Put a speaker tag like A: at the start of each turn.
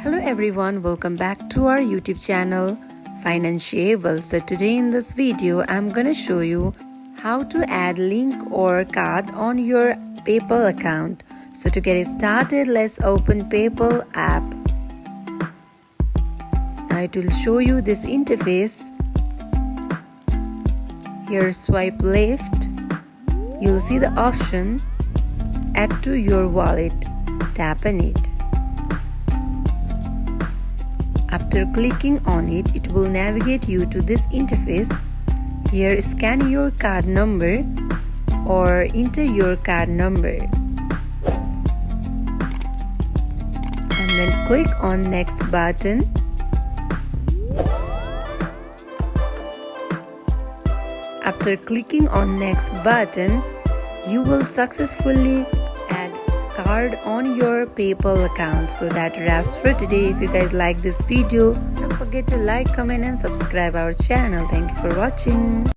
A: Hello everyone, welcome back to our YouTube channel Financiable. So today in this video I'm gonna show you how to add link or card on your PayPal account. So to get started, let's open PayPal app. Now it will show you this interface. Here swipe left, you'll see the option add to your wallet. Tap on it. After clicking on it, it will navigate you to this interface. Here scan your card number or enter your card number. And then click on next button. After clicking on next button, you will successfully add card on your PayPal account. So that wraps for today. If you guys like this video, don't forget to like, comment and subscribe our channel. Thank you for watching.